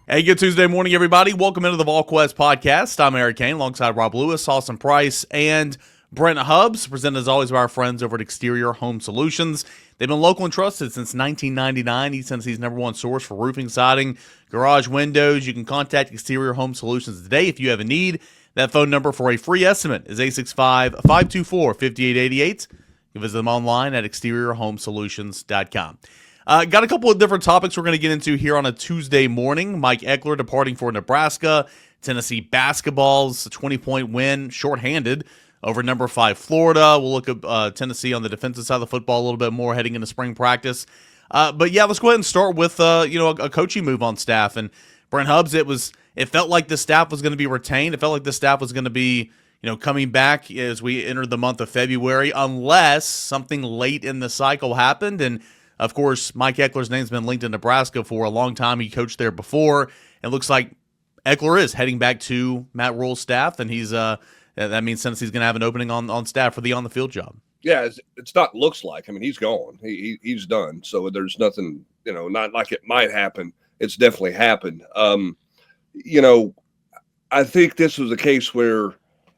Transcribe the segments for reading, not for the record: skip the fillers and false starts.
Hey, good Tuesday morning, everybody. Welcome into the Volquest podcast. I'm Eric Kane alongside Rob Lewis, Austin Price, and Brent Hubbs, presented as always by our friends over at Exterior Home Solutions. They've been local and trusted since 1999. East Tennessee's #1 source for roofing, siding, garage windows. You can contact Exterior Home Solutions today if you have a need. That phone number for a free estimate is 865-524-5888. You can visit them online at exteriorhomesolutions.com. Got a couple of different topics we're going to get into here on a Tuesday morning. Mike Ekeler departing for Nebraska. Tennessee basketball's 20-point win, shorthanded, over number 5 Florida. We'll look at Tennessee on the defensive side of the football a little bit more heading into spring practice. But yeah, let's go ahead and start with a coaching move on staff. And Brent Hubbs, it felt like the staff was going to be retained. It felt like the staff was going to be coming back as we entered the month of February, unless something late in the cycle happened. And of course, Mike Ekeler's name's been linked to Nebraska for a long time. He coached there before. It looks like Ekeler is heading back to Matt Rule's staff, and that means Tennessee's going to have an opening on staff for the on-the-field job. Yeah, it's not looks like. I mean, he's gone. He's done. So there's nothing, not like it might happen. It's definitely happened. I think this was a case where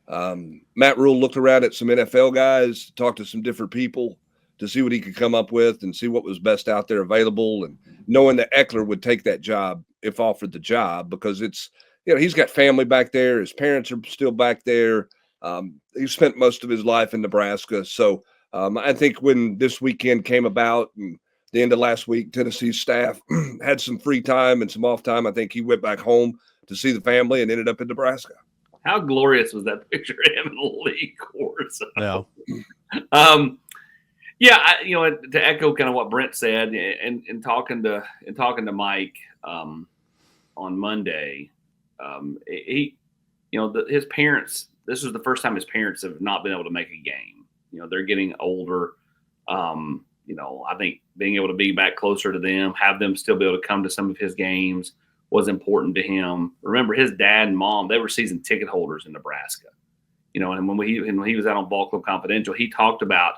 Matt Rule looked around at some NFL guys, talked to some different people to see what he could come up with and see what was best out there available, and knowing that Ekeler would take that job if offered the job, because it's, he's got family back there. His parents are still back there. He spent most of his life in Nebraska. So I think when this weekend came about and the end of last week, Tennessee's staff had some free time and some off time. I think he went back home to see the family and ended up in Nebraska. How glorious was that picture of him in the league course? Yeah. Yeah, to echo kind of what Brent said, and talking to Mike on Monday, his parents. This was the first time his parents have not been able to make a game. They're getting older. I think being able to be back closer to them, have them still be able to come to some of his games was important to him. Remember, his dad and mom, they were season ticket holders in Nebraska. And when he was out on Ball Club Confidential, he talked about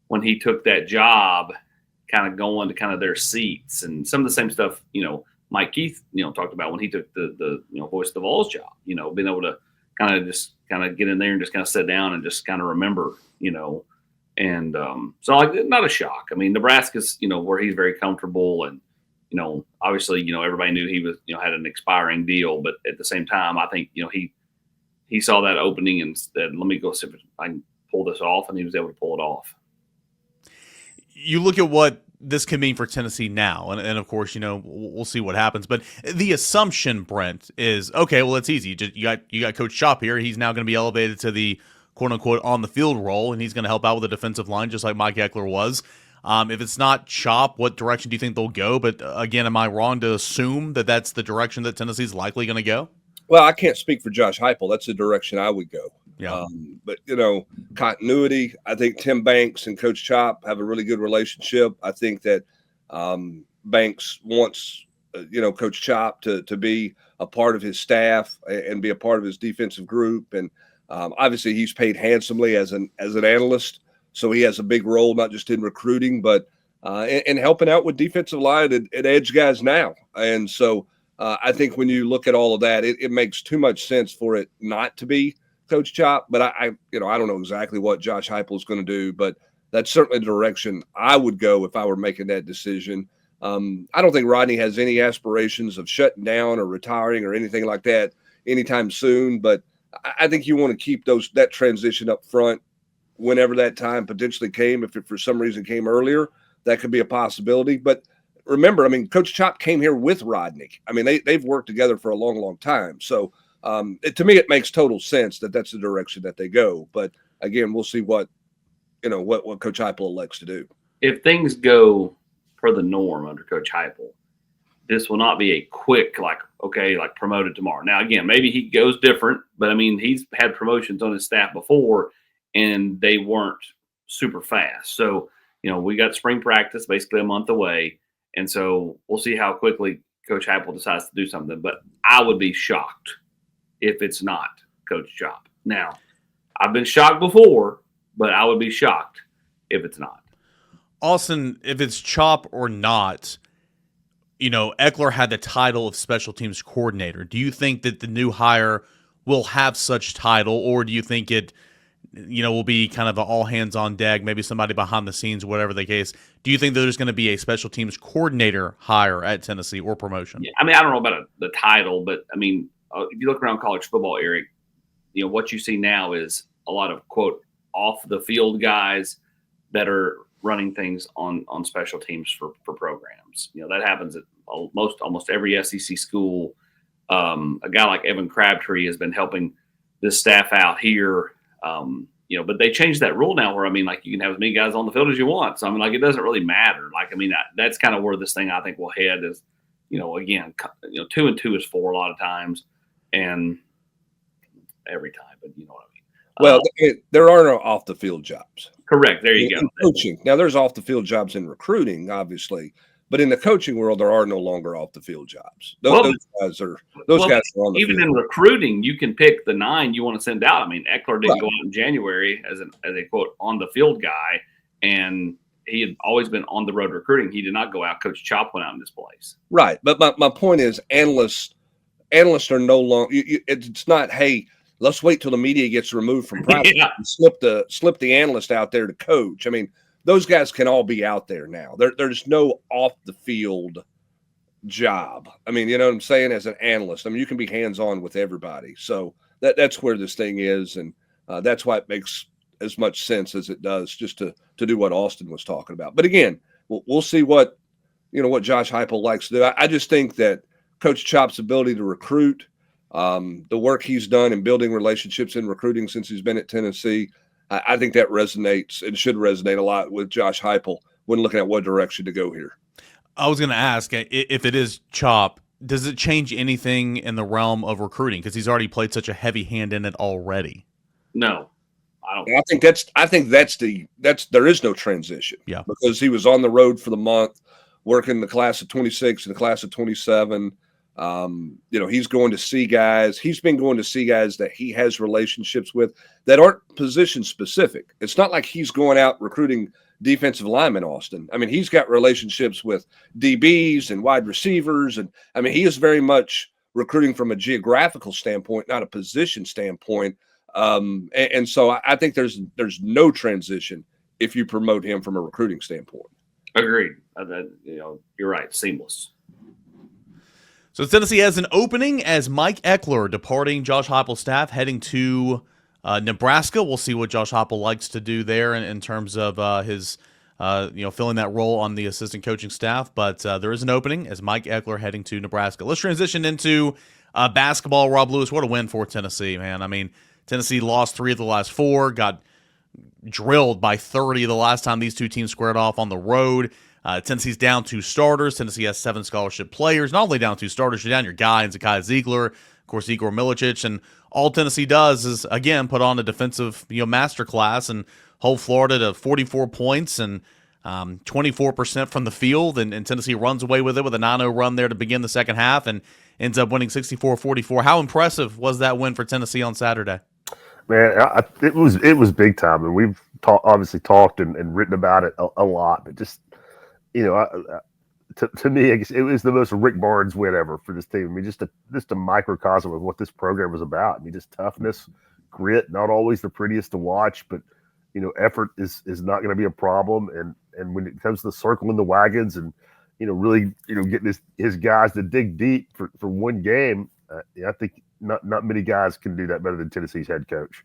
when he took that job, kind of going to kind of their seats and some of the same stuff, Mike Keith, talked about when he took the Voice of the Vols job, being able to kind of get in there and just kind of sit down and just kind of remember, and so not a shock. I mean, Nebraska's, where he's very comfortable, and, obviously, everybody knew he was, had an expiring deal, but at the same time, I think, he saw that opening and said, let me go see if I can pull this off, and he was able to pull it off. You look at what this can mean for Tennessee now, and of course, we'll see what happens. But the assumption, Brent, is okay. Well, it's easy. You got Coach Chop here. He's now going to be elevated to the quote unquote on the field role, and he's going to help out with the defensive line, just like Mike Ekeler was. If it's not Chop, what direction do you think they'll go? But again, am I wrong to assume that that's the direction that Tennessee's likely going to go? Well, I can't speak for Josh Heupel. That's the direction I would go. Yeah. But, continuity, I think Tim Banks and Coach Chop have a really good relationship. I think that Banks wants, Coach Chop to be a part of his staff and be a part of his defensive group. And obviously he's paid handsomely as an analyst. So he has a big role, not just in recruiting, but in helping out with defensive line and edge guys now. And so I think when you look at all of that, it makes too much sense for it not to be Coach Chop. But I don't know exactly what Josh Heupel is going to do, but that's certainly the direction I would go if I were making that decision. I don't think Rodney has any aspirations of shutting down or retiring or anything like that anytime soon. But I think you want to keep that transition up front whenever that time potentially came. If it for some reason came earlier, that could be a possibility. But remember, Coach Chop came here with Rodney. They've worked together for a long, long time. So to me, it makes total sense that that's the direction that they go. But again, we'll see what Coach Heupel elects to do. If things go per the norm under Coach Heupel, this will not be a quick, like promoted tomorrow. Now, again, maybe he goes different, but he's had promotions on his staff before and they weren't super fast. So, we got spring practice basically a month away. And so we'll see how quickly Coach Heupel decides to do something. But I would be shocked if it's not Coach Chop. Now, I've been shocked before, but I would be shocked if it's not. Austin, if it's Chop or not, Ekeler had the title of special teams coordinator. Do you think that the new hire will have such title, or do you think it, will be kind of an all hands on deck, maybe somebody behind the scenes, whatever the case? Do you think that there's going to be a special teams coordinator hire at Tennessee or promotion? Yeah, I mean, I don't know about the title, but I mean, if you look around college football, Eric, what you see now is a lot of quote off the field guys that are running things on special teams for programs. That happens at almost every SEC school. A guy like Evan Crabtree has been helping this staff out here. But they changed that rule now where, you can have as many guys on the field as you want. So, it doesn't really matter. That's kind of where this thing I think will head is, again, 2 and 2 is 4 a lot of times and every time, but you know what I mean? Well, there are no off the field jobs. Correct. There you go. In coaching. Now there's off the field jobs in recruiting, obviously, but in the coaching world, there are no longer off the field jobs. Those guys are on the even field. In recruiting, you can pick the 9 you want to send out. Ekeler didn't go out in January as a quote on the field guy, and he had always been on the road recruiting. He did not go out. Coach Chop went out in this place. Right, but my point is, analysts are no longer. It's not, hey, let's wait till the media gets removed from practice and slip the analyst out there to coach. Those guys can all be out there now. There's no off the field job. You know what I'm saying? As an analyst, you can be hands on with everybody. So that's where this thing is, and that's why it makes as much sense as it does, just to do what Austin was talking about. But again, we'll see what Josh Heupel likes to do. I just think that Coach Chop's ability to recruit, the work he's done in building relationships in recruiting since he's been at Tennessee, I think that resonates and should resonate a lot with Josh Heupel when looking at what direction to go here. I was going to ask, if it is Chop, does it change anything in the realm of recruiting? Because he's already played such a heavy hand in it already. No, I don't. I think there is no transition. Yeah, because he was on the road for the month, working the class of 26 and the class of 27. He's going to see guys. He's been going to see guys that he has relationships with that aren't position specific. It's not like he's going out recruiting defensive linemen, Austin. He's got relationships with DBs and wide receivers. And he is very much recruiting from a geographical standpoint, not a position standpoint. And so I think there's no transition if you promote him from a recruiting standpoint. Agreed. You're right. Seamless. So Tennessee has an opening as Mike Ekeler departing Josh Heupel's staff, heading to Nebraska. We'll see what Josh Heupel likes to do there in terms of his, filling that role on the assistant coaching staff. But there is an opening as Mike Ekeler heading to Nebraska. Let's transition into basketball. Rob Lewis, what a win for Tennessee, man. Tennessee lost 3 of the last 4, got drilled by 30 the last time these two teams squared off on the road. Tennessee's down 2 starters. Tennessee has 7 scholarship players. Not only down 2 starters, you're down your guy, and Zakai Ziegler, of course, Igor Milicic, and all Tennessee does is, again, put on a defensive masterclass and hold Florida to 44 points and 24% from the field, and Tennessee runs away with it with a 9-0 run there to begin the second half and ends up winning 64-44. How impressive was that win for Tennessee on Saturday? Man, it was big time, and we've obviously talked and written about it a lot, but just to me, I guess it was the most Rick Barnes win ever for this team. Just a microcosm of what this program was about. Just toughness, grit, not always the prettiest to watch, but effort is not going to be a problem. And when it comes to circling the wagons and really getting his guys to dig deep for one game, I think not many guys can do that better than Tennessee's head coach.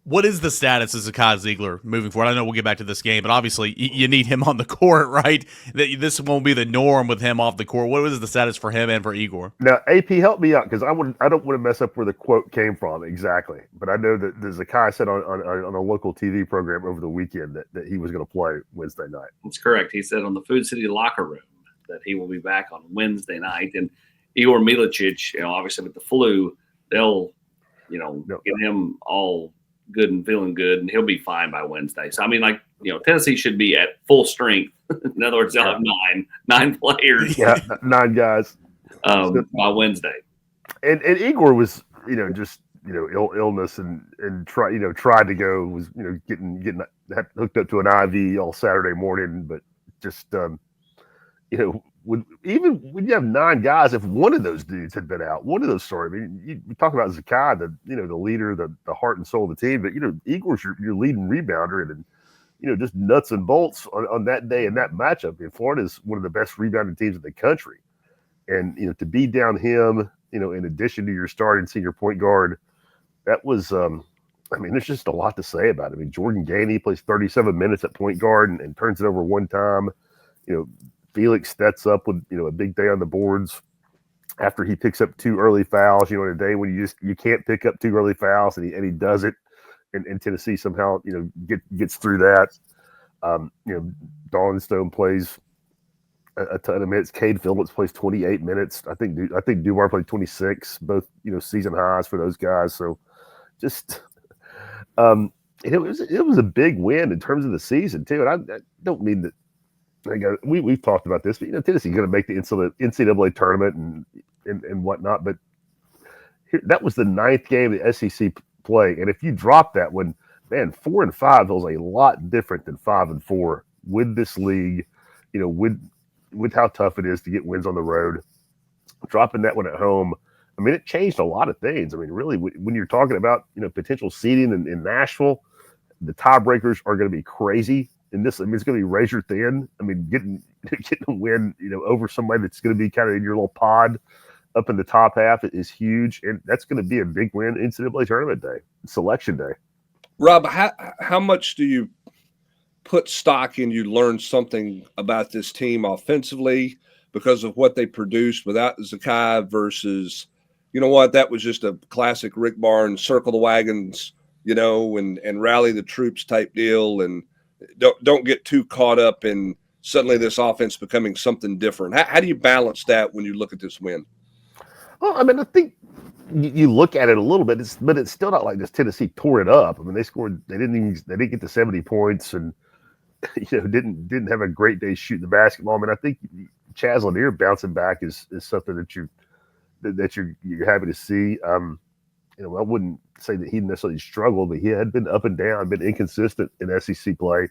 What is the status of Zakai Ziegler moving forward? I know we'll get back to this game, but obviously you need him on the court, right? This won't be the norm with him off the court. What is the status for him and for Igor? Now, AP, help me out, because I don't want to mess up where the quote came from exactly. But I know that Zakai said on a local TV program over the weekend that he was going to play Wednesday night. That's correct. He said on the Food City locker room that he will be back on Wednesday night. And Igor Milicic, obviously with the flu, they'll, get him all good and feeling good, and he'll be fine by Wednesday. So, Tennessee should be at full strength. In other words, they'll have nine players. Yeah, 9 guys. By Wednesday. And Igor was, illness and tried to go, was, getting hooked up to an IV all Saturday morning, but just, even when you have 9 guys, if one of those dudes had been out, one of those I mean, you talk about Zakai, the leader, the heart and soul of the team, but Igor's your leading rebounder, and just nuts and bolts on that day in that matchup. Florida's one of the best rebounding teams in the country, and to be down him, in addition to your starting senior point guard, that was. There's just a lot to say about it. Jordan Gainey plays 37 minutes at point guard and turns it over one time. Felix steps up with a big day on the boards after he picks up 2 early fouls. In a day when you can't pick up 2 early fouls, and he does it, and Tennessee somehow gets through that. Darlin Stone plays a ton of minutes. Cade Phillips plays 28 minutes. I think Dumar played 26. Both season highs for those guys. So just. It was a big win in terms of the season too, and I don't mean that. We've talked about this, but Tennessee's going to make the NCAA tournament and whatnot. But that was the 9th game of the SEC play, and if you drop that one, man, 4-5 feels a lot different than 5-4 with this league. With how tough it is to get wins on the road, dropping that one at home. It changed a lot of things. Really, when you're talking about potential seeding in Nashville, the tiebreakers are going to be crazy. In this, it's going to be razor thin. Getting a win, over somebody that's going to be kind of in your little pod up in the top half is huge, and that's going to be a big win NCAA tournament day, selection day. Rob, how much do you put stock in? You learn something about this team offensively because of what they produced without Zakai versus. That was just a classic Rick Barnes, circle the wagons, and rally the troops type deal. And don't get too caught up in suddenly this offense becoming something different. How do you balance that when you look at this win? Well, I think you look at it a little bit, but it's still not like this Tennessee tore it up. They scored, they didn't get to 70 points and, didn't have a great day shooting the basketball. I think Chaz Lanier bouncing back is something that you're happy to see. I wouldn't say that he necessarily struggled, but he had been up and down, been inconsistent in SEC play.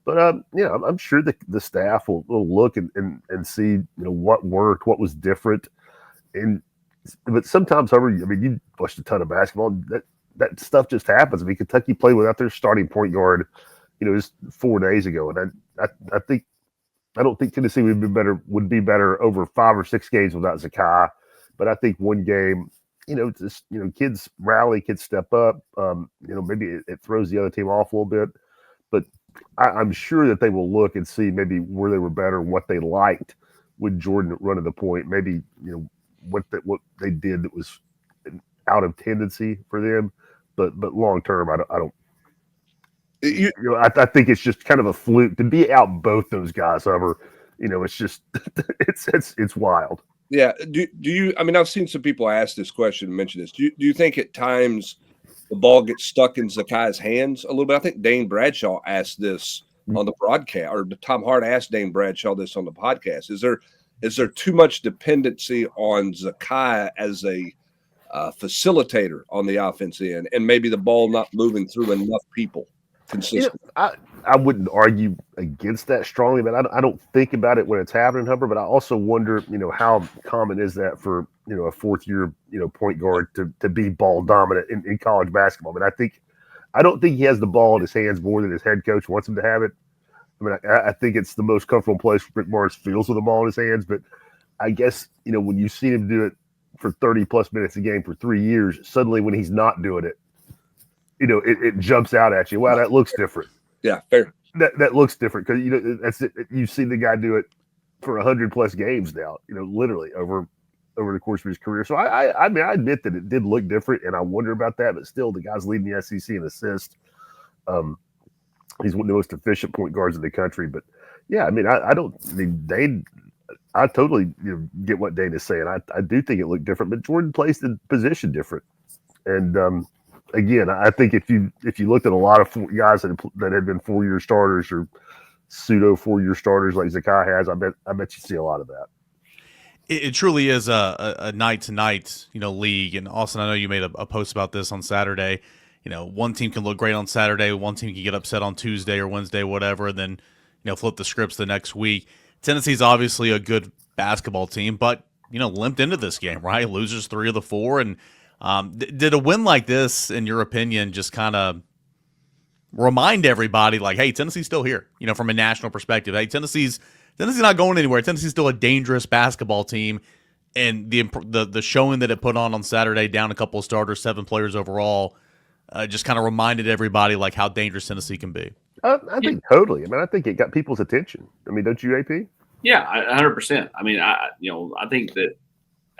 But I'm sure the staff will look and see what worked, what was different. But sometimes, however, you watched a ton of basketball. That stuff just happens. Kentucky played without their starting point guard, just 4 days ago, and I don't think Tennessee would be better over 5 or 6 games without Zakai. But I think one game, kids rally, kids step up. Maybe it throws the other team off a little bit. But I'm sure that they will look and see maybe where they were better, what they liked with Jordan running the point. Maybe what they did that was out of tendency for them. But long term, I don't. I think it's just kind of a fluke to be out both those guys. However, it's just it's wild. Yeah. Do you? I've seen some people ask this question and mention this. Do you think at times the ball gets stuck in Zakai's hands a little bit? I think Dane Bradshaw asked this on the broadcast, or Tom Hart asked Dane Bradshaw this on the podcast. Is there too much dependency on Zakai as a facilitator on the offense end, and maybe the ball not moving through enough people consistently? I wouldn't argue against that strongly, but I don't think about it when it's happening, Humber. But I also wonder, how common is that for a 4th-year point guard to be ball dominant in college basketball? I don't think he has the ball in his hands more than his head coach wants him to have it. I think it's the most comfortable place Rick Barnes feels with the ball in his hands. But I guess when you see him do it for 30+ minutes a game for 3 years, suddenly when he's not doing it, it jumps out at you. Wow, that looks different. Yeah, fair. That looks different because that's it. You've seen the guy do it for 100+ games now. Literally over the course of his career. So I admit that it did look different, and I wonder about that. But still, the guy's leading the SEC in assists. He's one of the most efficient point guards in the country. But yeah, I totally get what Dane is saying. I do think it looked different, but Jordan plays the position different, and. Again, I think if you looked at a lot of guys that had been 4-year starters or pseudo 4-year starters like Zakai has, I bet you see a lot of that. It truly is a night to night league. And Austin, I know you made a post about this on Saturday. One team can look great on Saturday, one team can get upset on Tuesday or Wednesday, whatever, and then flip the scripts the next week. Tennessee's obviously a good basketball team, but limped into this game, right? Losers 3 of the 4, and did a win like this, in your opinion, just kind of remind everybody, like, hey, Tennessee's still here, from a national perspective. Hey, Tennessee's not going anywhere. Tennessee's still a dangerous basketball team, and the showing that it put on Saturday, down a couple of starters, 7 players overall, just kind of reminded everybody like how dangerous Tennessee can be. I think totally. I mean, I think it got people's attention. I mean, don't you, AP? Yeah, 100%. I mean, I think that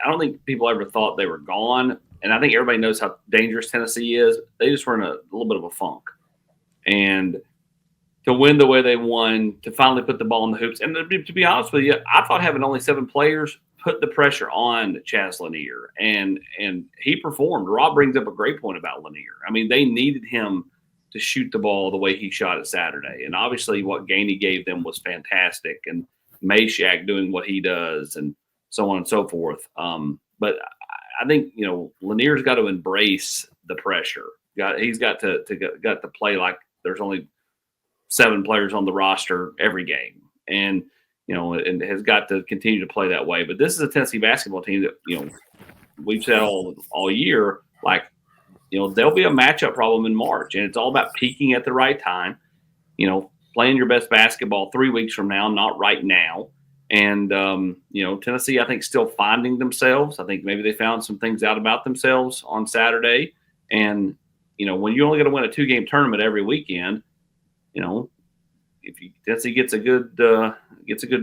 I don't think people ever thought they were gone, and I think everybody knows how dangerous Tennessee is. They just were in a little bit of a funk, and to win the way they won, to finally put the ball in the hoops, and to be honest with you, I thought having only 7 players put the pressure on Chaz Lanier, and he performed. Rob brings up a great point about Lanier. I mean, they needed him to shoot the ball the way he shot it Saturday, and obviously what Gainey gave them was fantastic, and Meshack doing what he does, and so on and so forth. But I think Lanier's got to embrace the pressure. He's got to play like there's only 7 players on the roster every game, and and has got to continue to play that way. But this is a Tennessee basketball team that we've said all year, like there'll be a matchup problem in March, and it's all about peaking at the right time. Playing your best basketball 3 weeks from now, not right now. And, Tennessee, I think, still finding themselves. I think maybe they found some things out about themselves on Saturday. And, when you only got to win a 2-game tournament every weekend, if Tennessee gets a good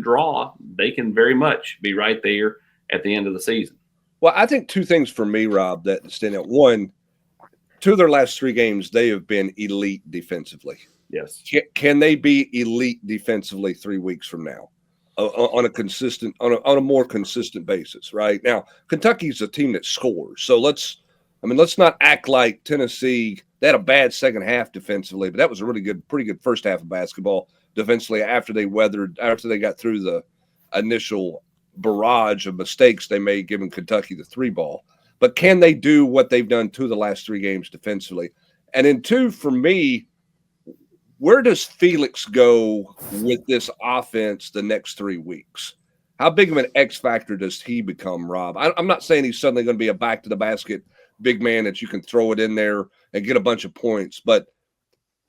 draw, they can very much be right there at the end of the season. Well, I think 2 things for me, Rob, that stand out. One, 2 of their last 3 games, they have been elite defensively. Yes. Can they be elite defensively 3 weeks from now on a more consistent basis? Right now, Kentucky's a team that scores. So let's not act like Tennessee. They had a bad second half defensively, but that was a pretty good first half of basketball defensively after they got through the initial barrage of mistakes they made giving Kentucky the 3 ball. But can they do what they've done 2 of the last 3 games defensively? And in 2, for me, where does Felix go with this offense the next 3 weeks? How big of an X factor does he become, Rob? I'm not saying he's suddenly going to be a back to the basket big man that you can throw it in there and get a bunch of points, but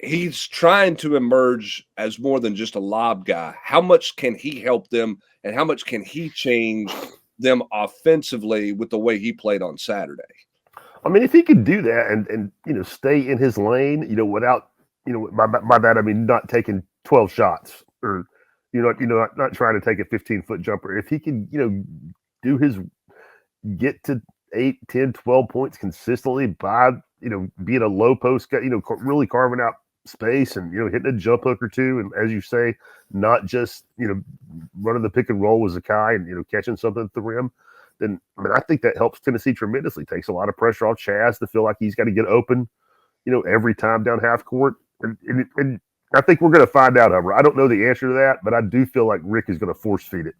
he's trying to emerge as more than just a lob guy. How much can he help them, and how much can he change them offensively with the way he played on Saturday? I mean, if he could do that and stay in his lane, without by that I mean not taking 12 shots or not trying to take a 15-foot jumper. If he can get to 8, 10, 12 points consistently by being a low post guy, really carving out space and hitting a jump hook or 2, and as you say, not just running the pick and roll with Zakai and catching something at the rim, then I think that helps Tennessee tremendously. Takes a lot of pressure off Chaz to feel like he's got to get open every time down half court, and I think we're going to find out. I don't know the answer to that, but I do feel like Rick is going to force feed it.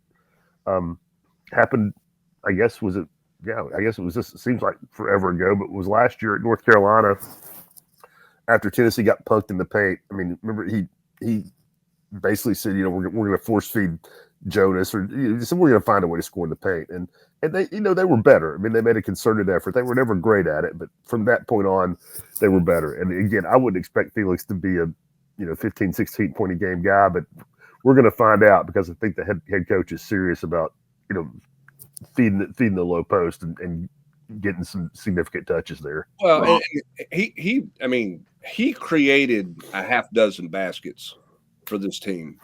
Happened, I guess, was it? Yeah, I guess it was just, it seems like forever ago, but it was last year at North Carolina after Tennessee got punked in the paint. I mean, remember he basically said, we're going to force feed Jonas, or said we're going to find a way to score in the paint. And they, they were better. I mean, they made a concerted effort. They were never great at it, but from that point on, they were better. And again, I wouldn't expect Felix to be a 15, 16 point a game guy, but we're going to find out, because I think the head coach is serious about, feeding the low post and getting some significant touches there. Well, he created a half dozen baskets for this team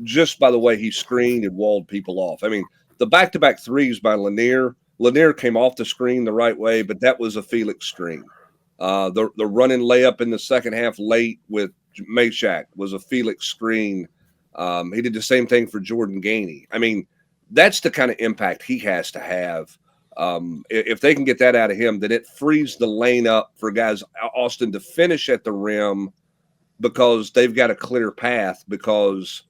just by the way he screened and walled people off. I mean, the back-to-back 3s by Lanier came off the screen the right way, but that was a Felix screen. The running layup in the second half late with Meshack was a Felix screen. He did the same thing for Jordan Gainey. I mean, that's the kind of impact he has to have. If they can get that out of him, then it frees the lane up for guys, Austin, to finish at the rim, because they've got a clear path because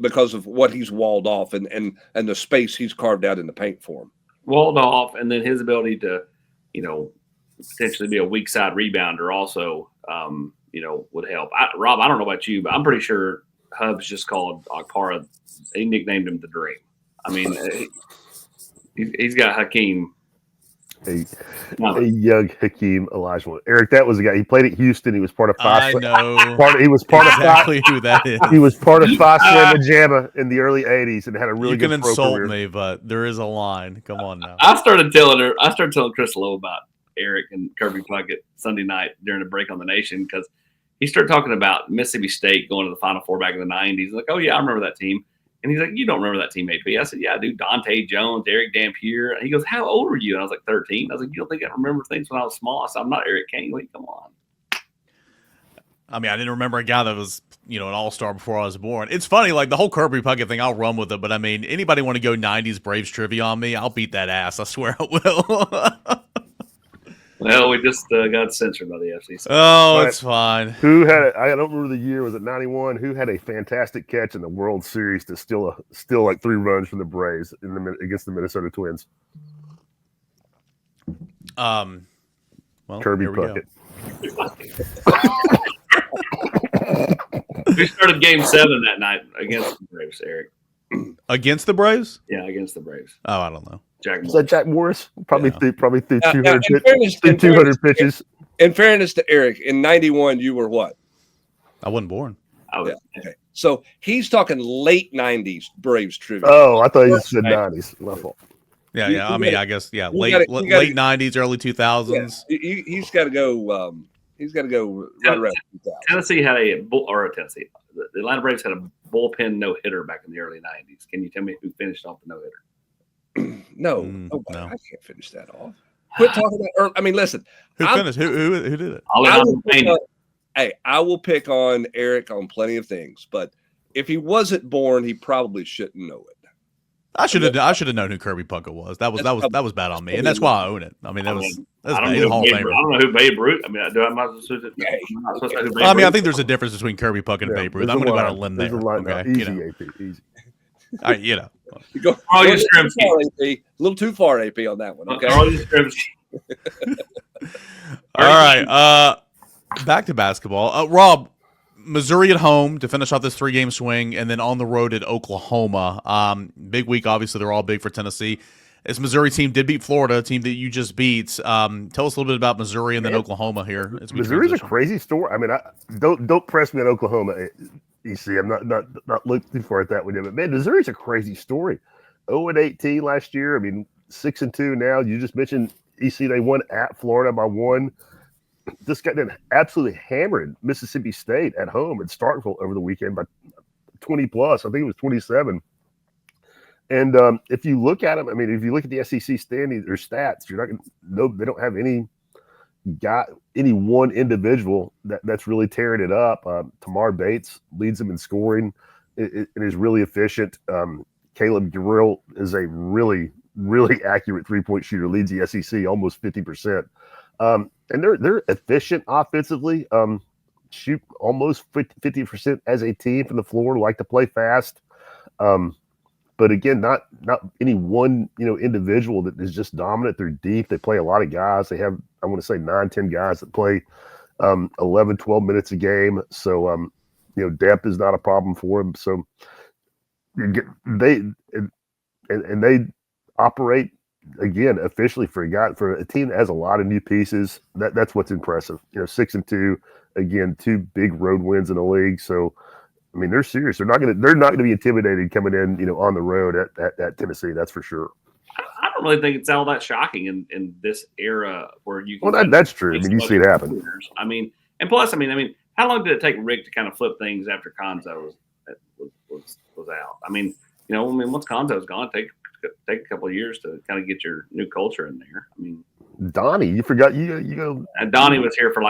because of what he's walled off and the space he's carved out in the paint for him. Walled off, and then his ability to, potentially be a weak side rebounder also would help. Rob, I don't know about you, but I'm pretty sure Hub's just called Akpara. He nicknamed him the Dream. I mean, he's got Hakeem. A young Hakeem Olajuwon. Eric, that was a guy. He played at Houston. He was part of five. I know. He was part exactly of who that is. He was part of Five Slam Jamma in the early '80s and had a really good. You can pro insult career. me, but there is a line. Come on now. I started telling Chris Lowe about Eric and Kirby Puckett Sunday night during a break on the Nation because he started talking about Mississippi State going to the Final Four back in the '90s. Like, oh yeah, I remember that team. And he's like, you don't remember that team, AP? I said, yeah, I do. Dante Jones, Eric Dampier. And he goes, how old were you? And I was like, 13. I was like, you don't think I remember things when I was small? I said, I'm not Eric Kangley. Come on. I mean, I didn't remember a guy that was, an all-star before I was born. It's funny, like the whole Kirby Puckett thing, I'll run with it. But I mean, anybody want to go 90s Braves trivia on me? I'll beat that ass. I swear I will. Well, we just got censored by the FCC. Oh, it's fine. Who had? I don't remember the year. Was it '91? Who had a fantastic catch in the World Series to steal like 3 runs from the Braves against the Minnesota Twins? Well, Kirby Puckett. We started Game 7 that night against the Braves, Eric. Against the Braves? Yeah, against the Braves. Oh, I don't know. Was that Jack Morris? Probably Yeah. threw 200 pitches. In fairness to Eric, in '91, you were what? I wasn't born. Yeah. Okay. So he's talking late '90s Braves trivia. Oh, I thought you said '90s. My fault. Yeah. I mean, I guess late 90s, early 2000s. Yeah. He's got to go. He's got to go right around 2000. Tennessee had the Atlanta Braves had a bullpen no hitter back in the early '90s. Can you tell me who finished off the no hitter? No, no. I can't finish that off. Quit talking about. I mean, listen. Who finished? Who did it? I will pick on Eric on plenty of things, but if he wasn't born, he probably shouldn't know it. I should have known who Kirby Puckett was. That was bad on me, and that's why I own it. I mean, he's a Hall of Famer. I don't know who Babe Ruth. I mean, I'm not supposed to know. I mean, I think there's a difference between Kirby Puckett and Babe Ruth. I'm going to go out on a limb there. Okay? Easy, AP, easy. You go all you a little too far, AP, on that one. Okay. All right. Back to basketball. Rob, Missouri at home to finish off this 3-game swing, and then on the road at Oklahoma. Big week, obviously. They're all big for Tennessee. This Missouri team did beat Florida, a team that you just beat. Tell us a little bit about Missouri and then Oklahoma here. Missouri's a crazy story. I mean, don't press me on Oklahoma. EC, I'm not looking for it that way, but man, Missouri's a crazy story. 0-18 last year. I mean, 6-2 now. You just mentioned EC. They won at Florida by 1. This guy then absolutely hammered Mississippi State at home at Starkville over the weekend by 20 plus. I think it was 27. And if you look at them, I mean, if you look at the SEC standings or stats, you're not going to know they don't have any one individual that's really tearing it up. Tamar Bates leads them in scoring and is really efficient. Caleb Girill is a really, really accurate 3-point shooter, leads the SEC almost 50%. And they're efficient offensively, shoot almost 50% as a team from the floor, like to play fast. But again, not any one individual that is just dominant. They're deep. They play a lot of guys. They have, I want to say, 9-10 guys that play 11, 12 minutes a game. So depth is not a problem for them. So they operate again officially for a team that has a lot of new pieces. That's what's impressive. 6-2, again, 2 big road wins in the league. So I mean, they're serious. They're not going to be intimidated coming in, on the road at Tennessee. That's for sure. I don't really think it's all that shocking in this era where you can. Well, that's true. I mean, you see it happen. I mean, and plus, I mean, how long did it take Rick to kind of flip things after Conzo was out? I mean, once Conzo's gone, take a couple of years to kind of get your new culture in there. I mean, Donnie, you forgot you go. And Donnie was here for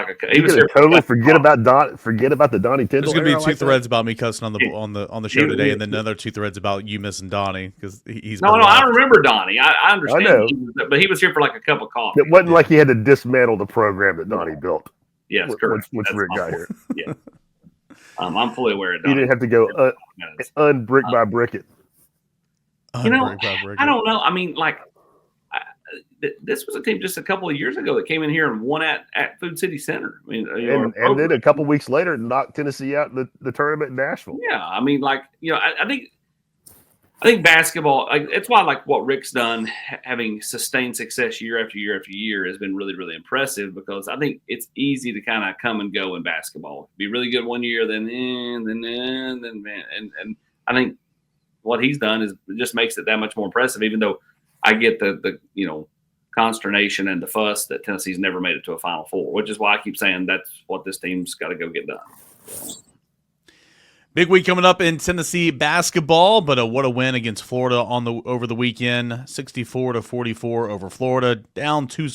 forget about the Donnie Tyndall. There's going to be 2 threads about me cussing on the show today, and then another 2 threads about you missing Donnie because he's. No, I remember Donnie. I understand. I know. But he was here for like a cup of coffee. It wasn't like he had to dismantle the program that Donnie built. Yes, correct. Once Rick got here. Yeah, I'm fully aware of Donnie. You didn't have to go unbrick by brick it. I don't know. I mean, like. this was a team just a couple of years ago that came in here and won at Food City Center. I mean, and then a couple weeks later knocked Tennessee out in the tournament in Nashville. Yeah, I mean, like, I think basketball, it's why, like, what Rick's done, having sustained success year after year after year, has been really, really impressive, because I think it's easy to kind of come and go in basketball. Be really good one year, then I think what he's done is just makes it that much more impressive. Even though I get the consternation and the fuss that Tennessee's never made it to a Final Four, which is why I keep saying that's what this team's got to go get done. Big week coming up in Tennessee basketball, but what a win against Florida over the weekend, 64-44 over Florida. Down two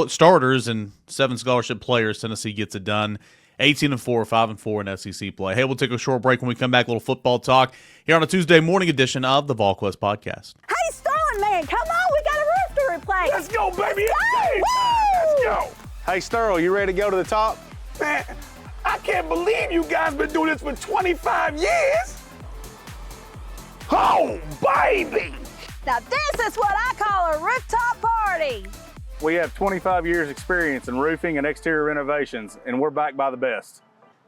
starters and 7 scholarship players. Tennessee gets it done. 18-4, 5-4 in SEC play. Hey, we'll take a short break. When we come back, a little football talk here on a Tuesday morning edition of the Volquest podcast. Hey, Sterling, man, come on, we got a roof to replace. Let's go, baby. It's game Woo! time. Let's go. Hey, Sterl, you ready to go to the top? Man, I can't believe you guys been doing this for 25 years. Oh, baby. Now this is what I call a rooftop party. We have 25 years experience in roofing and exterior renovations, and we're backed by the best.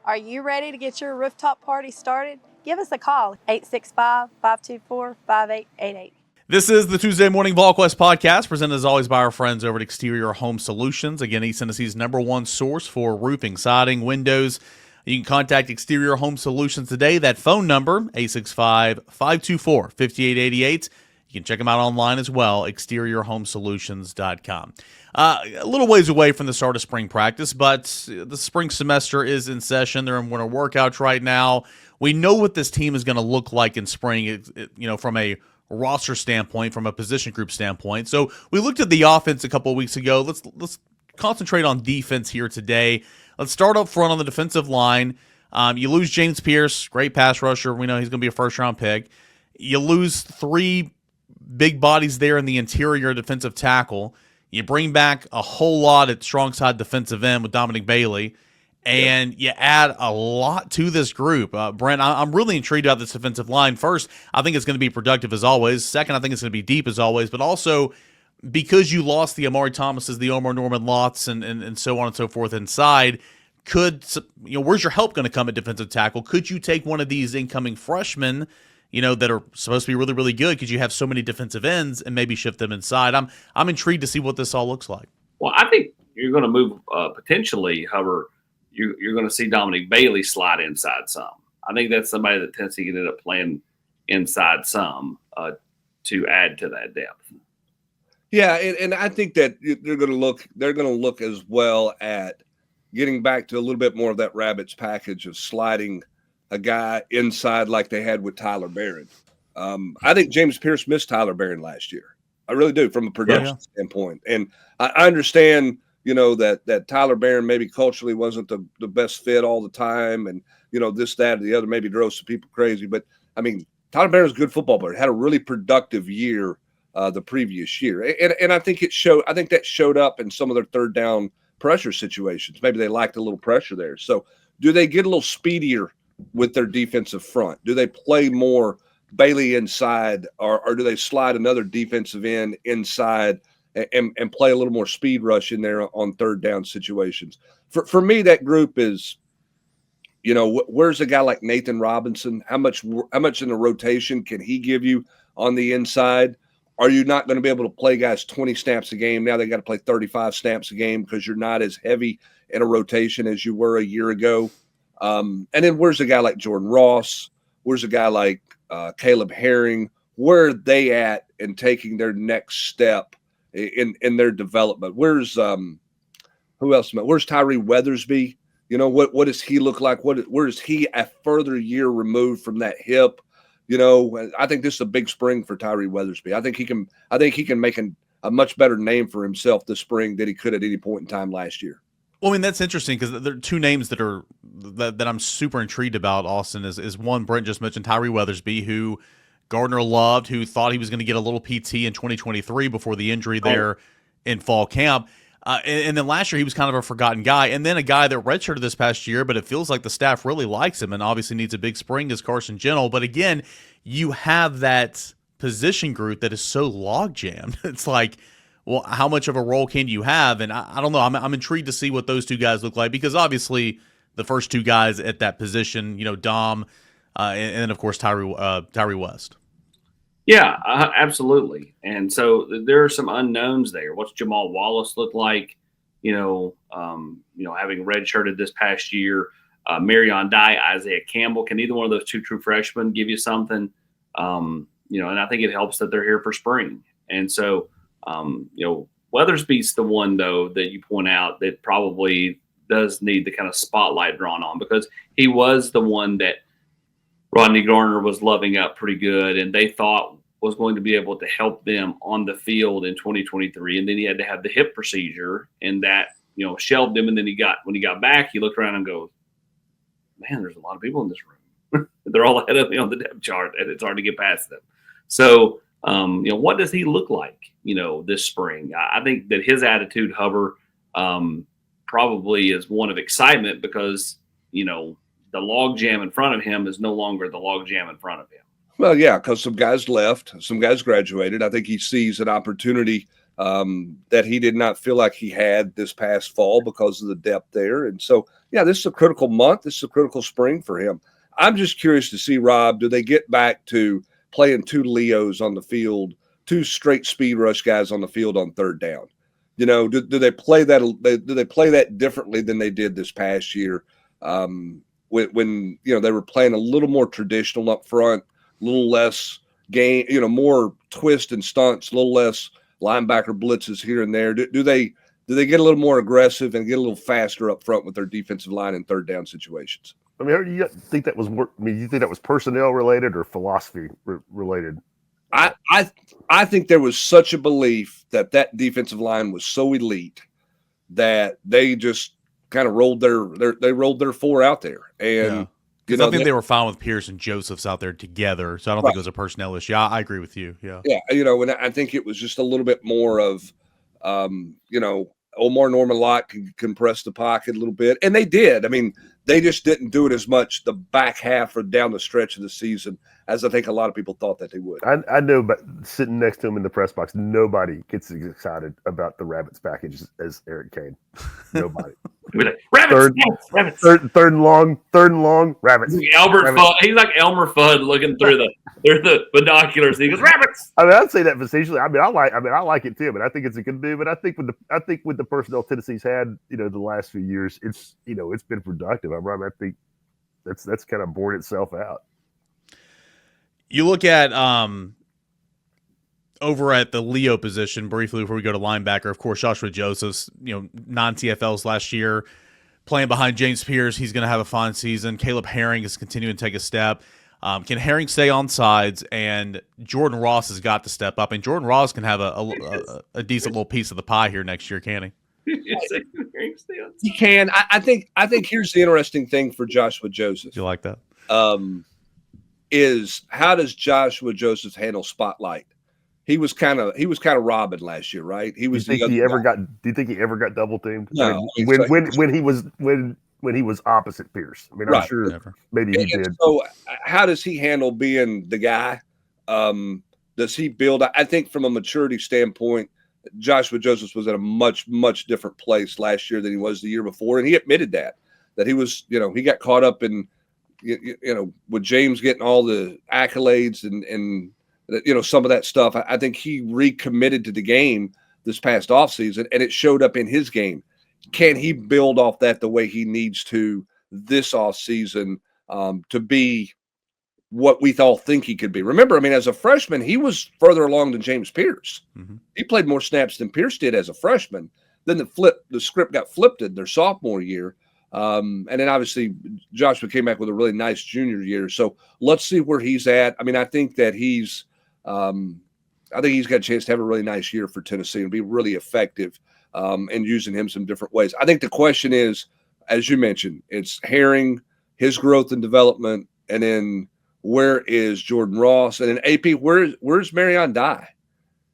Are you ready to get your rooftop party started? Give us a call, 865-524-5888. This is the Tuesday Morning Volquest podcast, presented as always by our friends over at Exterior Home Solutions. Again, East Tennessee's #1 source for roofing, siding, windows. You can contact Exterior Home Solutions today. That phone number, 865-524-5888. You can check them out online as well, exteriorhomesolutions.com. A little ways away from the start of spring practice, but the spring semester is in session. They're in winter workouts right now. We know what this team is going to look like in spring, from a roster standpoint, from a position group standpoint. So we looked at the offense a couple of weeks ago. Let's concentrate on defense here today. Let's start up front on the defensive line. You lose James Pierce, great pass rusher. We know he's going to be a first-round pick. You lose 3 big bodies there in the interior defensive tackle. You bring back a whole lot at strong side defensive end with Dominic Bailey, and you add a lot to this group. Brent, I'm really intrigued about this defensive line. First, I think it's going to be productive as always. Second, I think it's going to be deep as always, but also because you lost the Amari Thomases, the Omar Norman Lotts, and so on and so forth inside, where's your help going to come at defensive tackle? Could you take one of these incoming freshmen that are supposed to be really, really good because you have so many defensive ends, and maybe shift them inside? I'm intrigued to see what this all looks like. Well, I think you're going to move potentially, however, you're going to see Dominic Bailey slide inside some. I think that's somebody that Tennessee ended up playing inside some to add to that depth. Yeah, and I think that they're going to look as well at getting back to a little bit more of that Rabbits package of sliding a guy inside like they had with Tyler Barron. I think James Pierce missed Tyler Barron last year. I really do, from a production standpoint. And I understand, that Tyler Barron maybe culturally wasn't the best fit all the time, and this, that, or the other maybe drove some people crazy. But I mean, Tyler Barron's a good football player. Had a really productive year the previous year, and I think it showed. I think that showed up in some of their third down pressure situations. Maybe they lacked a little pressure there. So, do they get a little speedier with their defensive front? Do they play more Bailey inside, or do they slide another defensive end inside and play a little more speed rush in there on third down situations? For me, that group is, where's a guy like Nathan Robinson? How much in the rotation can he give you on the inside? Are you not going to be able to play guys 20 snaps a game? Now they got to play 35 snaps a game because you're not as heavy in a rotation as you were a year ago. And then where's a guy like Jordan Ross? Where's a guy like Caleb Herring? Where are they at in taking their next step in their development? Where's who else? Where's Tyree Weathersby? What does he look like? Where is he a further year removed from that hip? I think this is a big spring for Tyree Weathersby. I think he can make a much better name for himself this spring than he could at any point in time last year. Well, I mean, that's interesting because there are 2 names that I'm super intrigued about, Austin, is one, Brent just mentioned, Tyree Weathersby, who Gardner loved, who thought he was going to get a little PT in 2023 before the injury there in fall camp. And then last year he was kind of a forgotten guy. And then a guy that redshirted this past year, but it feels like the staff really likes him and obviously needs a big spring, is Carson Gentle. But again, you have that position group that is so log jammed. It's like, well, how much of a role can you have? And I don't know. I'm intrigued to see what those two guys look like, because obviously the first two guys at that position, Dom, and of course Tyree West. Yeah, absolutely. And so there are some unknowns there. What's Jamal Wallace look like? Having redshirted this past year, Marion Dye, Isaiah Campbell. Can either one of those two true freshmen give you something? And I think it helps that they're here for spring. And so, Weathersby's the one, though, that you point out that probably does need the kind of spotlight drawn on, because he was the one that Rodney Garner was loving up pretty good, and they thought was going to be able to help them on the field in 2023. And then he had to have the hip procedure, and that, shelved him. And then when he got back, he looked around and goes, man, there's a lot of people in this room. They're all ahead of me on the depth chart, and it's hard to get past them. So, what does he look like, this spring? I think that his attitude, Hubbard, probably is one of excitement, because, the log jam in front of him is no longer the log jam in front of him. Well, yeah, because some guys left, some guys graduated. I think he sees an opportunity that he did not feel like he had this past fall because of the depth there. And so, yeah, this is a critical month. This is a critical spring for him. I'm just curious to see, Rob, do they get back to playing two Leos on the field, two straight speed rush guys on the field on third down? Do they play that? Do they play that differently than they did this past year? When they were playing a little more traditional up front, a little less game, more twist and stunts, a little less linebacker blitzes here and there. Do they get a little more aggressive and get a little faster up front with their defensive line in third down situations? I mean, you think that was you think that was personnel related or philosophy related? I think there was such a belief that defensive line was so elite that they just kind of rolled their four out there. And I think they were fine with Pierce and Josephs out there together, so I don't think it was a personnel issue. I agree with you. Yeah, and I think it was just a little bit more of, Omar Norman Lott can compress the pocket a little bit, and they did. I mean, they just didn't do it as much the back half or down the stretch of the season as I think a lot of people thought that they would. I know, but sitting next to him in the press box, nobody gets as excited about the Rabbits package as Eric Kane. Nobody. Rabbits. Third and long, Rabbits. He's like Elmer Fudd looking through the binoculars. He goes, Rabbits. I mean, I'd say that facetiously. I like it too, but I think it's a good move. But I think with the personnel Tennessee's had, the last few years, it's been productive. I think that's kind of borne itself out. You look at over at the Leo position briefly before we go to linebacker. Of course, Joshua Josephs, non-TFLs last year, playing behind James Pierce. He's going to have a fine season. Caleb Herring is continuing to take a step. Can Herring stay on sides? And Jordan Ross has got to step up. And Jordan Ross can have a decent little piece of the pie here next year, can he? He can. I think here's the interesting thing for Joshua Joseph. You like that? Is how does Joshua Joseph handle spotlight? He was kind of Robin last year, right? He was. Do you think he ever got double teamed? No. When he was opposite Pierce. I mean, right. I'm sure maybe he did. So how does he handle being the guy? Does he build? I think from a maturity standpoint, Joshua Joseph was at a much, much different place last year than he was the year before. And he admitted that he was, he got caught up in, with James getting all the accolades and some of that stuff. I think he recommitted to the game this past offseason, and it showed up in his game. Can he build off that the way he needs to this offseason to be what we all think he could be? Remember, I mean, as a freshman, he was further along than James Pierce. Mm-hmm. He played more snaps than Pierce did as a freshman. Then the script got flipped in their sophomore year. And then obviously Joshua came back with a really nice junior year. So let's see where he's at. I mean, I think that he's got a chance to have a really nice year for Tennessee and be really effective and using him some different ways. I think the question is, as you mentioned, it's Herring, his growth and development, and then where is Jordan Ross? And then AP, where's Marion Dye?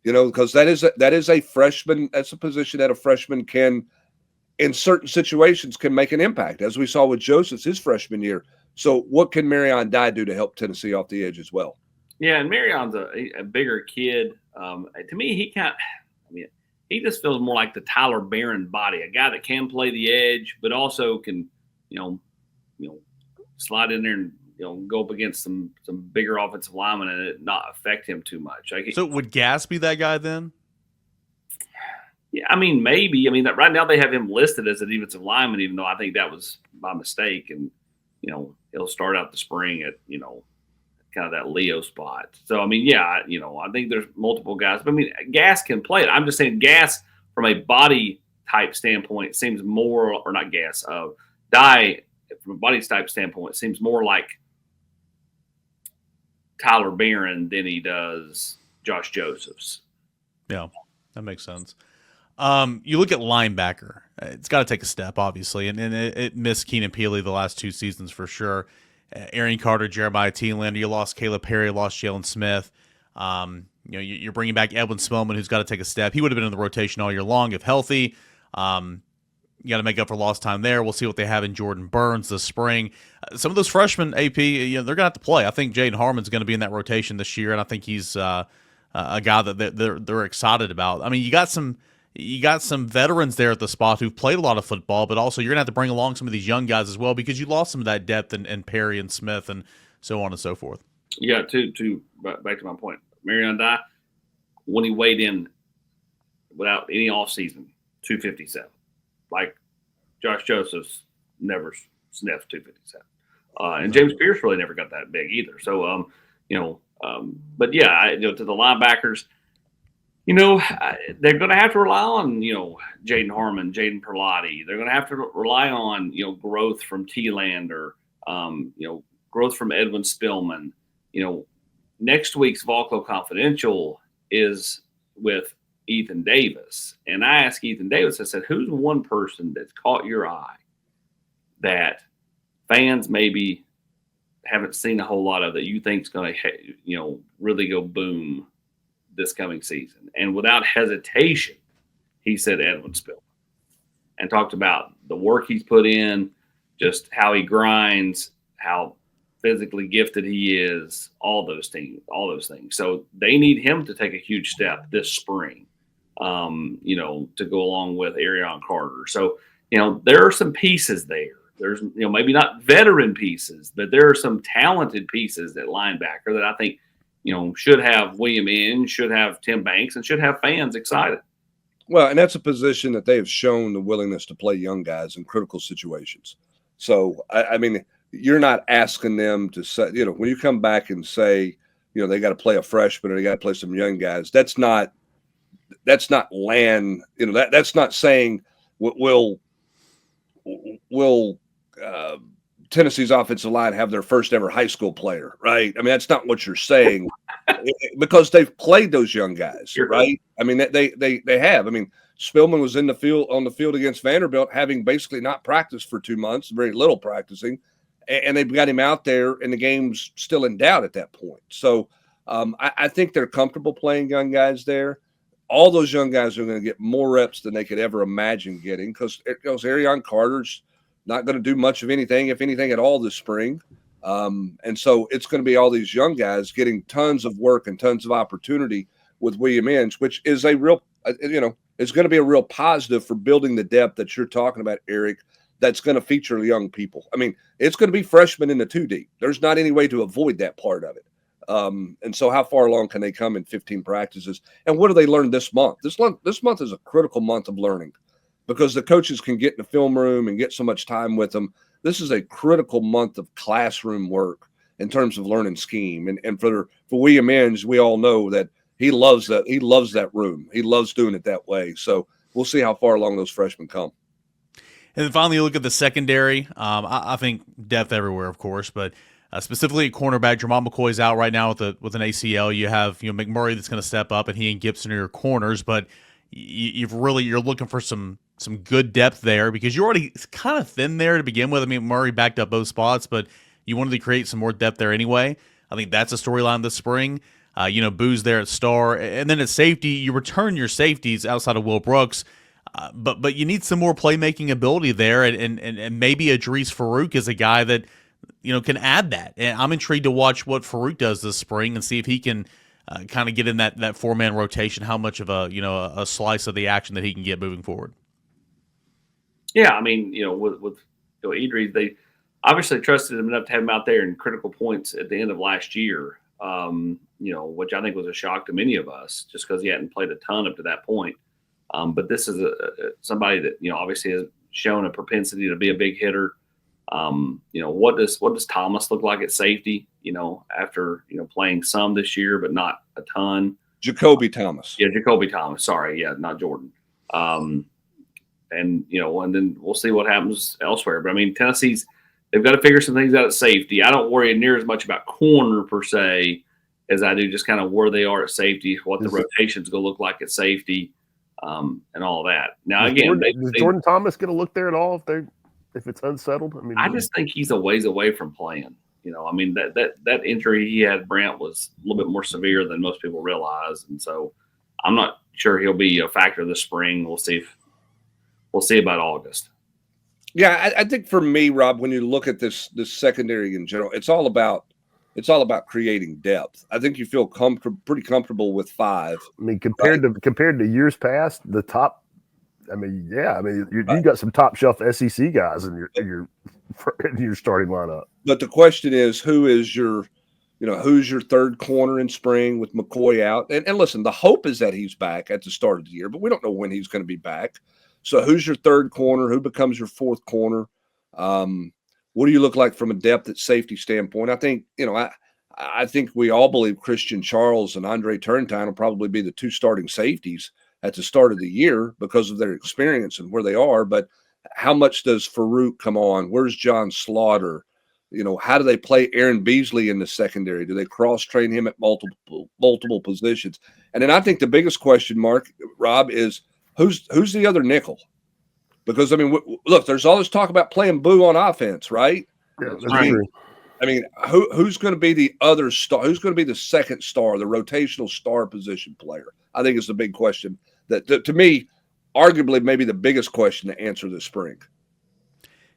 Because that is a freshman. That's a position that a freshman can, in certain situations, can make an impact, as we saw with Joseph's his freshman year. So what can Marion Dye do to help Tennessee off the edge as well? Yeah, and Marion's a bigger kid. To me, he just feels more like the Tyler Barron body, a guy that can play the edge, but also can, you know, slide in there and go up against some bigger offensive linemen and it not affect him too much. So would Gass be that guy then? Yeah, maybe. Right now they have him listed as a defensive lineman, even though I think that was by mistake. And he'll start out the spring at kind of that Leo spot. So I think there's multiple guys. But Gass can play it. I'm just saying Gass from a body type standpoint seems more, or not Gass, Dye from a body type standpoint seems more like Tyler Barron than he does Josh Josephs. Yeah, that makes sense. You look at linebacker. It's got to take a step, obviously, and it missed Keenan Peely the last 2 seasons for sure. Arian Carter, Jeremiah Thielander, you lost Caleb Perry, lost Jalen Smith. You're bringing back Edwin Spillman, who's got to take a step. He would have been in the rotation all year long if healthy. You got to make up for lost time there. We'll see what they have in Jordan Burns this spring. Some of those freshmen, AP, they're going to have to play. I think Jaden Harmon's going to be in that rotation this year, and I think he's a guy that they're excited about. You got some veterans there at the spot who've played a lot of football, but also you're going to have to bring along some of these young guys as well because you lost some of that depth in Perry and Smith and so on and so forth. Yeah, to back to my point, Marion Dye, when he weighed in without any offseason, 257. Like Josh Josephs never sniffed 257. And James Pierce really never got that big either. So, but yeah, to the linebackers, they're going to have to rely on, Jaden Harmon, Jaden Perlotti. They're going to have to rely on, growth from Thielander, growth from Edwin Spillman. Next week's Volquest Confidential is with Ethan Davis. And I asked Ethan Davis, I said, who's one person that's caught your eye that fans maybe haven't seen a whole lot of that you think is going to, really go boom this coming season? And without hesitation, he said Edwin Spillman and talked about the work he's put in, just how he grinds, how physically gifted he is, all those things. So they need him to take a huge step this spring, to go along with Arion Carter. So, there are some pieces there. There's, maybe not veteran pieces, but there are some talented pieces at linebacker that I think, should have William Inge, should have Tim Banks, and should have fans excited. Well, and that's a position that they have shown the willingness to play young guys in critical situations. So, you're not asking them to say, when you come back and say, they got to play a freshman or they got to play some young guys, that's not land, that's not saying will Tennessee's offensive line have their first ever high school player, right? That's not what you're saying because they've played those young guys, right? They have. Spillman was on the field against Vanderbilt, having basically not practiced for 2 months, very little practicing, and they've got him out there, and the game's still in doubt at that point. So I think they're comfortable playing young guys there. All those young guys are going to get more reps than they could ever imagine getting because Arion Carter's not going to do much of anything, if anything at all, this spring. And so it's going to be all these young guys getting tons of work and tons of opportunity with William Inge, which is a real, it's going to be a real positive for building the depth that you're talking about, Eric, that's going to feature young people. It's going to be freshmen in the 2 deep. There's not any way to avoid that part of it. And so how far along can they come in 15 practices? And what do they learn this month? This month is a critical month of learning because the coaches can get in the film room and get so much time with them. This is a critical month of classroom work in terms of learning scheme. And for William Inge, we all know that he loves that. He loves that room. He loves doing it that way. So we'll see how far along those freshmen come. And then finally, you look at the secondary. I think depth everywhere, of course, but specifically at cornerback, Jamal McCoy's out right now with an ACL. You have McMurray that's going to step up, and he and Gibson are your corners. But you're looking for some good depth there because you're already kind of thin there to begin with. Murray backed up both spots, but you wanted to create some more depth there anyway. I think that's a storyline this spring. Boo's there at star, and then at safety, you return your safeties outside of Will Brooks. But you need some more playmaking ability there, and maybe Idris Farouk is a guy that can add that. And I'm intrigued to watch what Farouk does this spring and see if he can kind of get in that four-man rotation, how much of a slice of the action that he can get moving forward. Yeah, I mean, with Idris, they obviously trusted him enough to have him out there in critical points at the end of last year, which I think was a shock to many of us just because he hadn't played a ton up to that point. But this is somebody that, obviously has shown a propensity to be a big hitter. What does Thomas look like at safety, after, playing some this year, but not a ton? Jacoby Thomas. Yeah, Jacoby Thomas. Sorry. Yeah, not Jordan. And then we'll see what happens elsewhere. But I mean, they've got to figure some things out at safety. I don't worry near as much about corner per se as I do just kind of where they are at safety, what the rotation's going to look like at safety, and all that. Now, again, does Jordan Thomas get a look there at all if it's unsettled? I just think he's a ways away from playing. I mean, that injury he had, Brant, was a little bit more severe than most people realize, and so I'm not sure he'll be a factor this spring. We'll see about August. Yeah, I think for me, Rob, when you look at this secondary in general, it's all about creating depth. I think you feel pretty comfortable with 5. I mean, compared to years past, the top. I mean, you got some top shelf SEC guys in your starting lineup. But the question is, who's your third corner in spring with McCoy out? And listen, the hope is that he's back at the start of the year, but we don't know when he's going to be back. So who's your third corner? Who becomes your fourth corner? What do you look like from a depth at safety standpoint? I think, I think we all believe Christian Charles and Andre Turrentine will probably be the 2 starting safeties at the start of the year because of their experience and where they are. But how much does Farouk come on? Where's John Slaughter? How do they play Aaron Beasley in the secondary? Do they cross-train him at multiple positions? And then I think the biggest question mark, Rob, is who's the other nickel? Because, I mean, look, there's all this talk about playing Boo on offense, right? Yeah, that's true. I mean, who's going to be the other star? Who's going to be the second star, the rotational star position player? I think is the big question that, to me, arguably maybe the biggest question to answer this spring.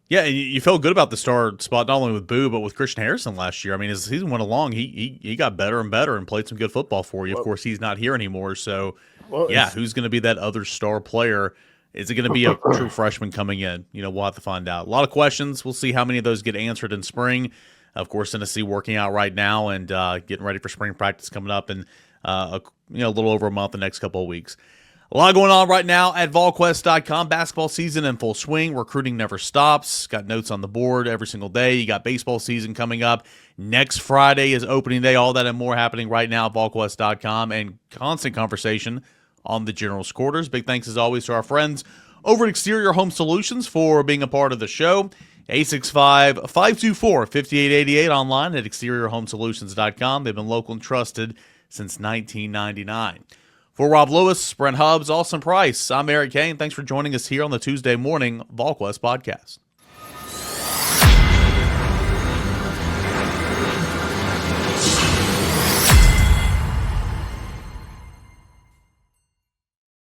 Yeah, you felt good about the star spot, not only with Boo, but with Christian Harrison last year. I mean, as the season went along, he got better and better and played some good football for you. Of course, he's not here anymore, so who's going to be that other star player? Is it going to be a true freshman coming in? We'll have to find out. A lot of questions. We'll see how many of those get answered in spring. Of course, Tennessee working out right now and getting ready for spring practice coming up in a little over a month, the next couple of weeks. A lot going on right now at Volquest.com. Basketball season in full swing. Recruiting never stops. Got notes on the board every single day. You got baseball season coming up. Next Friday is opening day. All that and more happening right now at Volquest.com, and constant conversation on the General's Quarters. Big thanks as always to our friends over at Exterior Home Solutions for being a part of the show. 865-524-5888 online at exteriorhomesolutions.com. They've been local and trusted since 1999. For Rob Lewis, Brent Hubbs, Austin Price, I'm Eric Kane. Thanks for joining us here on the Tuesday morning Volquest podcast.